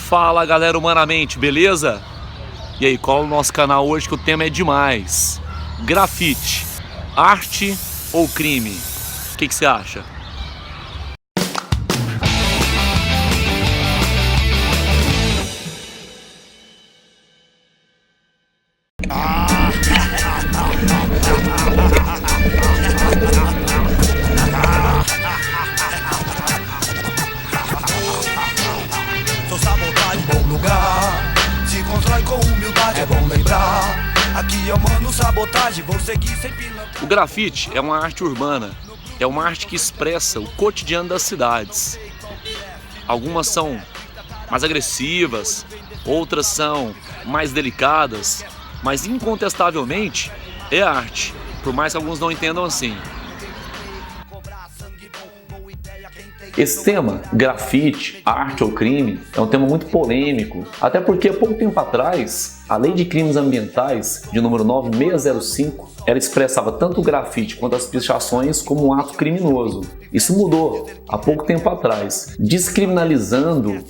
Fala galera humanamente, beleza? E aí, cola no nosso canal hoje que o tema é demais. Grafite, arte ou crime? O que você acha? Sou sabotagem, bom lugar. Se constrói com humildade, é bom lembrar. Aqui eu mando sabotagem, vou seguir sem pilantra. O grafite é uma arte urbana. É uma arte que expressa o cotidiano das cidades. Algumas são mais agressivas, outras são mais delicadas, mas incontestavelmente é arte, por mais que alguns não entendam assim. Esse tema, grafite, arte ou crime, é um tema muito polêmico, até porque há pouco tempo atrás, a Lei de Crimes Ambientais, de número 9605, ela expressava tanto o grafite quanto as pichações como um ato criminoso. Isso mudou há pouco tempo atrás, descriminalizando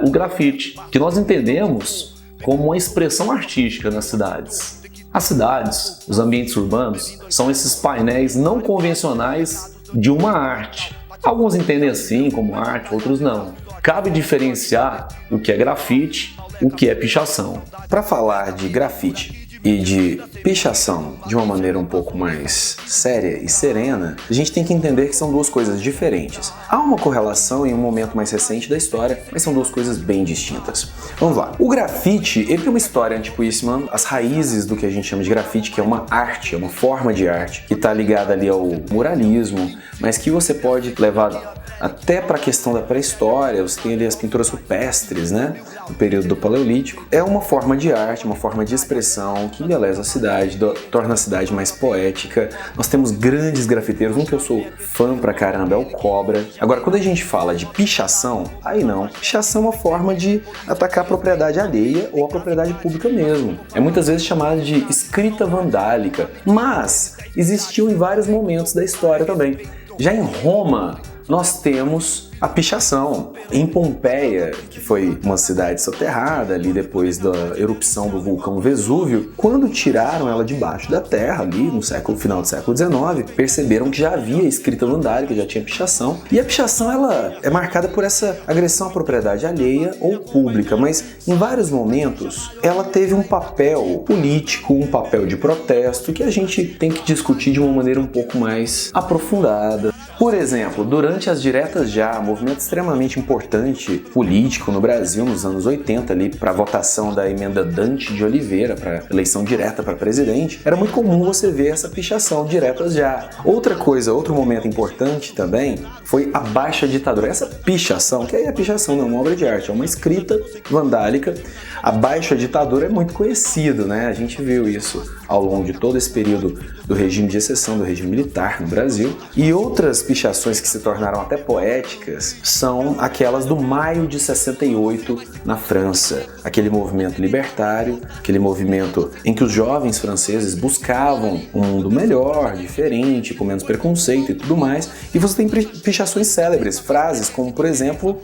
o grafite, que nós entendemos como uma expressão artística nas cidades. As cidades, os ambientes urbanos, são esses painéis não convencionais de uma arte. Alguns entendem assim como arte, outros não. Cabe diferenciar o que é grafite, o que é pichação. Para falar de grafite e de pichação de uma maneira um pouco mais séria e serena, a gente tem que entender que são duas coisas diferentes. Há uma correlação em um momento mais recente da história, mas são duas coisas bem distintas. Vamos lá. O grafite, ele tem uma história antiquíssima, as raízes do que a gente chama de grafite, que é uma arte, é uma forma de arte, que está ligada ali ao muralismo, mas que você pode levar até para a questão da pré-história. Você tem ali as pinturas rupestres, né, do período do Paleolítico. É uma forma de arte, uma forma de expressão que embeleza a cidade, torna a cidade mais poética. Nós temos grandes grafiteiros, um que eu sou fã pra caramba é o Cobra. Agora, quando a gente fala de pichação, aí não. Pichação é uma forma de atacar a propriedade alheia ou a propriedade pública mesmo. É muitas vezes chamada de escrita vandálica, mas existiu em vários momentos da história também. Já em Roma, nós temos a pichação. Em Pompeia, que foi uma cidade soterrada ali depois da erupção do vulcão Vesúvio, quando tiraram ela debaixo da terra ali no final do século XIX, perceberam que já havia escrita vandálica, já tinha pichação. E a pichação ela é marcada por essa agressão à propriedade alheia ou pública, mas em vários momentos ela teve um papel político, um papel de protesto que a gente tem que discutir de uma maneira um pouco mais aprofundada. Por exemplo, durante as diretas já, movimento extremamente importante político no Brasil nos anos 80 ali para a votação da emenda Dante de Oliveira para eleição direta para presidente, era muito comum você ver essa pichação diretas já. Outra coisa, outro momento importante também foi a baixa ditadura. Essa pichação, que aí é pichação, não é uma obra de arte, é uma escrita vandálica. A baixa ditadura é muito conhecido, né? A gente viu isso ao longo de todo esse período do regime de exceção, do regime militar no Brasil. E outras pichações que se tornaram até poéticas são aquelas do Maio de 68 na França. Aquele movimento libertário, aquele movimento em que os jovens franceses buscavam um mundo melhor, diferente, com menos preconceito e tudo mais. E você tem pichações célebres, frases como, por exemplo,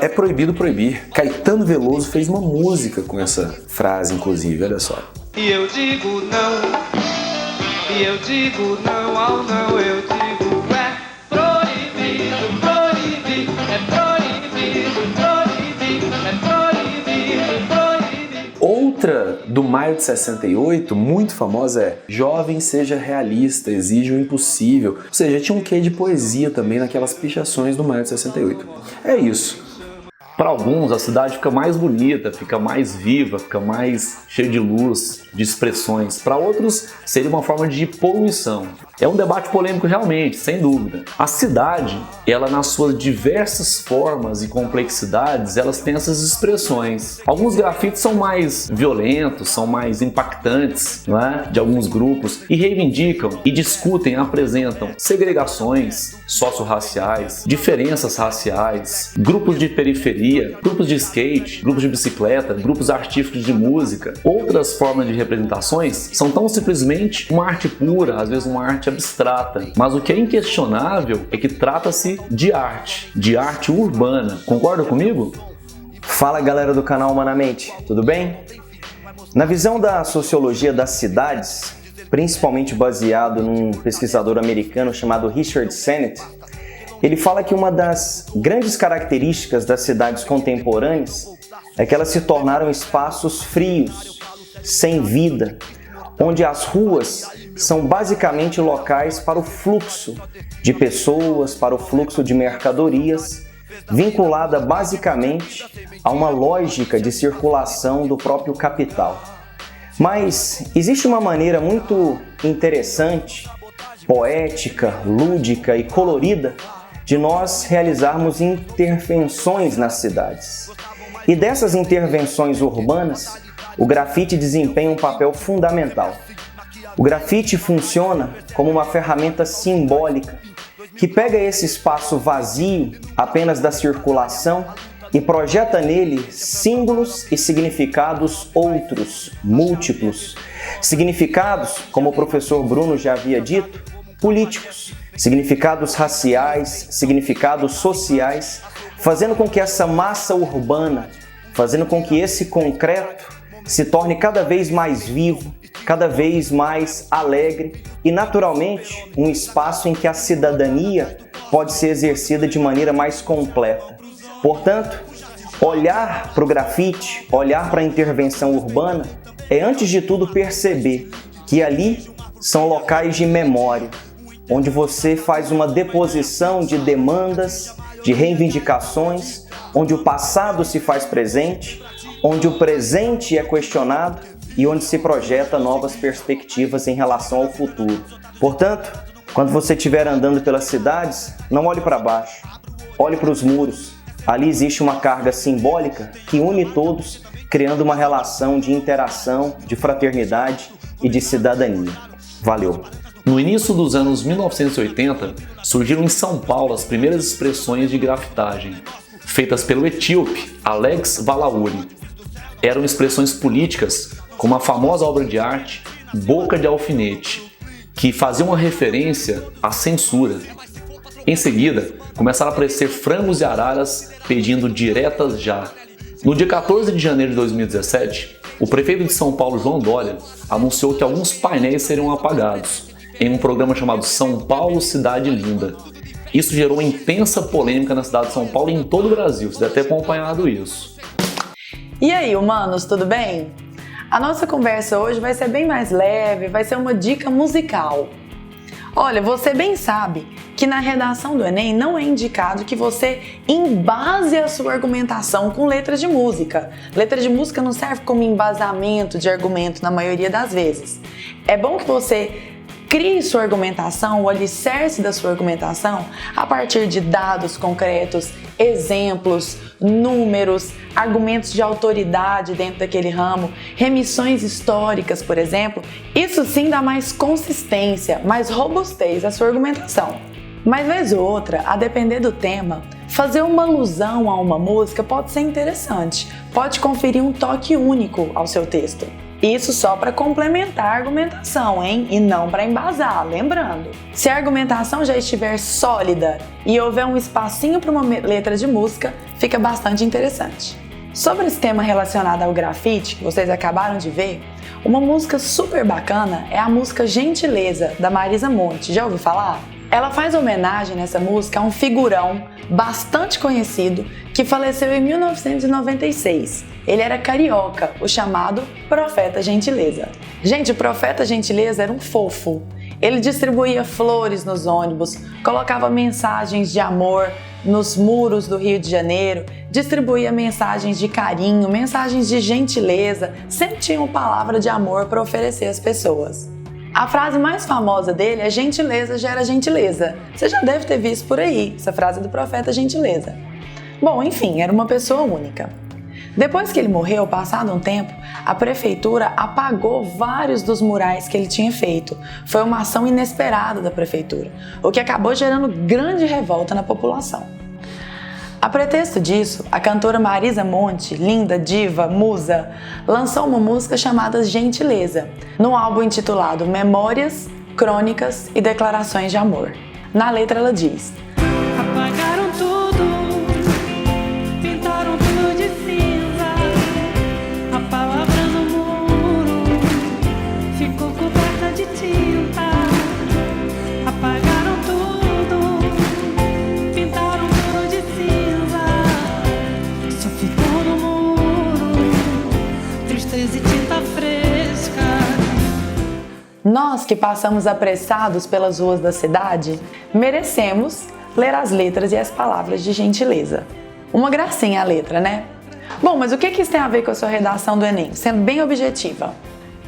é proibido proibir. Caetano Veloso fez uma música com essa frase, inclusive, olha só. E eu digo não, e eu digo não ao não, eu digo é proibido, proibido, é proibido, proibido, é proibido, proibido. Outra do Maio de 68, muito famosa, é Jovem seja realista, exige o impossível. Ou seja, tinha um quê de poesia também naquelas pichações do Maio de 68. É isso. Para alguns, a cidade fica mais bonita, fica mais viva, fica mais cheia de luz, de expressões. Para outros, seria uma forma de poluição. É um debate polêmico realmente, sem dúvida. A cidade, ela nas suas diversas formas e complexidades, elas têm essas expressões. Alguns grafites são mais violentos, são mais impactantes, não é? De alguns grupos, e reivindicam e discutem, apresentam segregações socio-raciais, diferenças raciais, grupos de periferia, grupos de skate, grupos de bicicleta, grupos artísticos de música. Outras formas de representações são tão simplesmente uma arte pura, às vezes uma arte abstrata, mas o que é inquestionável é que trata-se de arte urbana. Concorda comigo? Fala galera do canal Humanamente, tudo bem? Na visão da sociologia das cidades, principalmente baseado num pesquisador americano chamado Richard Sennett, ele fala que uma das grandes características das cidades contemporâneas é que elas se tornaram espaços frios, sem vida, onde as ruas são basicamente locais para o fluxo de pessoas, para o fluxo de mercadorias, vinculada basicamente a uma lógica de circulação do próprio capital. Mas existe uma maneira muito interessante, poética, lúdica e colorida de nós realizarmos intervenções nas cidades. E dessas intervenções urbanas, o grafite desempenha um papel fundamental. O grafite funciona como uma ferramenta simbólica que pega esse espaço vazio apenas da circulação e projeta nele símbolos e significados outros, múltiplos. Significados, como o professor Bruno já havia dito, políticos, significados raciais, significados sociais, fazendo com que essa massa urbana, fazendo com que esse concreto se torne cada vez mais vivo, cada vez mais alegre e, naturalmente, um espaço em que a cidadania pode ser exercida de maneira mais completa. Portanto, olhar para o grafite, olhar para a intervenção urbana é, antes de tudo, perceber que ali são locais de memória, onde você faz uma deposição de demandas, de reivindicações, onde o passado se faz presente, onde o presente é questionado e onde se projeta novas perspectivas em relação ao futuro. Portanto, quando você estiver andando pelas cidades, não olhe para baixo, olhe para os muros. Ali existe uma carga simbólica que une todos, criando uma relação de interação, de fraternidade e de cidadania. Valeu! No início dos anos 1980, surgiram em São Paulo as primeiras expressões de grafitagem, feitas pelo etíope Alex Valauri. Eram expressões políticas, como a famosa obra de arte Boca de Alfinete, que fazia uma referência à censura. Em seguida, começaram a aparecer frangos e araras pedindo diretas já. No dia 14 de janeiro de 2017, o prefeito de São Paulo, João Dória, anunciou que alguns painéis seriam apagados, em um programa chamado São Paulo Cidade Linda. Isso gerou uma intensa polêmica na cidade de São Paulo e em todo o Brasil, você deve ter acompanhado isso. E aí, humanos, tudo bem? A nossa conversa hoje vai ser bem mais leve, vai ser uma dica musical. Olha, você bem sabe que na redação do Enem não é indicado que você embase a sua argumentação com letras de música. Letra de música não serve como embasamento de argumento na maioria das vezes. É bom que você crie sua argumentação, o alicerce da sua argumentação, a partir de dados concretos, exemplos, números, argumentos de autoridade dentro daquele ramo, remissões históricas, por exemplo. Isso sim dá mais consistência, mais robustez à sua argumentação. Mas vez ou outra, a depender do tema, fazer uma alusão a uma música pode ser interessante, pode conferir um toque único ao seu texto. Isso só para complementar a argumentação, hein? E não para embasar, lembrando. Se a argumentação já estiver sólida e houver um espacinho para uma letra de música, fica bastante interessante. Sobre esse tema relacionado ao grafite, que vocês acabaram de ver, uma música super bacana é a música Gentileza, da Marisa Monte. Já ouviu falar? Ela faz homenagem nessa música a um figurão bastante conhecido que faleceu em 1996. Ele era carioca, o chamado Profeta Gentileza. Gente, o Profeta Gentileza era um fofo. Ele distribuía flores nos ônibus, colocava mensagens de amor nos muros do Rio de Janeiro, distribuía mensagens de carinho, mensagens de gentileza, sempre tinha uma palavra de amor para oferecer às pessoas. A frase mais famosa dele é gentileza gera gentileza. Você já deve ter visto por aí, essa frase do Profeta Gentileza. Bom, enfim, era uma pessoa única. Depois que ele morreu, passado um tempo, a prefeitura apagou vários dos murais que ele tinha feito. Foi uma ação inesperada da prefeitura, o que acabou gerando grande revolta na população. A pretexto disso, a cantora Marisa Monte, linda, diva, musa, lançou uma música chamada Gentileza, num álbum intitulado Memórias, Crônicas e Declarações de Amor. Na letra ela diz: apagaram tudo, pintaram tudo de cinza. Só ficou no muro, tristeza e tinta fresca. Nós que passamos apressados pelas ruas da cidade, merecemos ler as letras e as palavras de gentileza. Uma gracinha a letra, né? Bom, mas o que isso tem a ver com a sua redação do Enem? Sendo bem objetiva.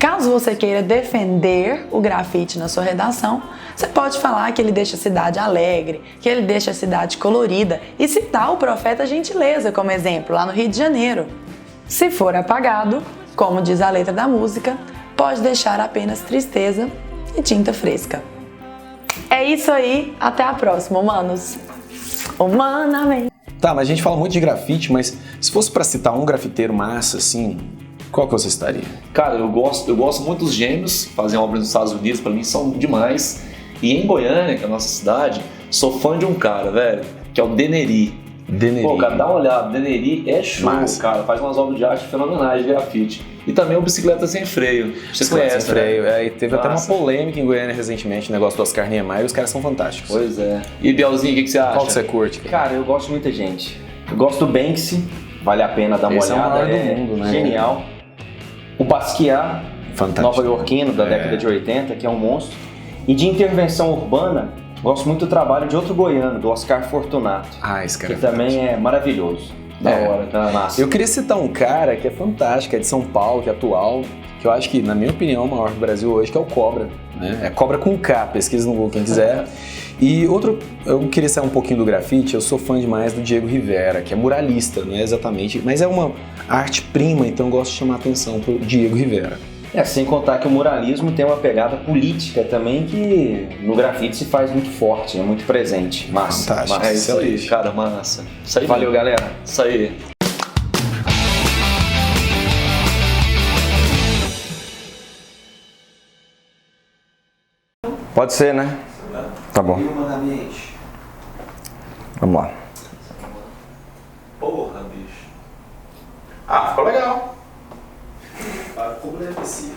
Caso você queira defender o grafite na sua redação, você pode falar que ele deixa a cidade alegre, que ele deixa a cidade colorida e citar o Profeta Gentileza como exemplo, lá no Rio de Janeiro. Se for apagado, como diz a letra da música, pode deixar apenas tristeza e tinta fresca. É isso aí, até a próxima, humanos. Humanamente. Tá, mas a gente fala muito de grafite, mas se fosse pra citar um grafiteiro massa, assim, qual que você estaria? Cara, eu gosto muito dos Gêmeos, fazem obras nos Estados Unidos, pra mim são demais. E em Goiânia, que é a nossa cidade, sou fã de um cara, velho, que é o Deneri. Pô, cara, dá uma olhada, Deneri é show, massa. Cara, faz umas obras de arte fenomenais de grafite. E também o Bicicleta Sem Freio. Você conhece, Sem Freio, né? E teve até uma polêmica em Goiânia recentemente, o negócio do Oscar Niemeyer, e os caras são fantásticos. Pois é. E Bielzinho, o que você acha? Qual que você curte? Cara, eu gosto de muita gente. Eu gosto do Banksy, vale a pena dar uma Esse olhada. É o maior do mundo, né? Genial. O Basquiat, nova-iorquino, da década de 80, que é um monstro. E de intervenção urbana, gosto muito do trabalho de outro goiano, do Oscar Fortunato. Esse cara que também é maravilhoso. Da hora, tá massa. Eu queria citar um cara que é fantástico, é de São Paulo, que é atual, que eu acho que, na minha opinião, é o maior do Brasil hoje, que é o Cobra. Né? É Cobra com K, pesquisa no Google quem quiser. E outro, eu queria sair um pouquinho do grafite, eu sou fã demais do Diego Rivera, que é muralista, não é exatamente, mas é uma arte-prima, então eu gosto de chamar a atenção pro Diego Rivera. Sem contar que o muralismo tem uma pegada política também que no grafite se faz muito forte, é muito presente. Massa. Fantástico. É isso aí, cara, massa. Isso aí, valeu, galera. Isso aí. Pode ser, né? Tá bom. Vamos lá. Porra, bicho. Ficou legal. Ficou beneficioso.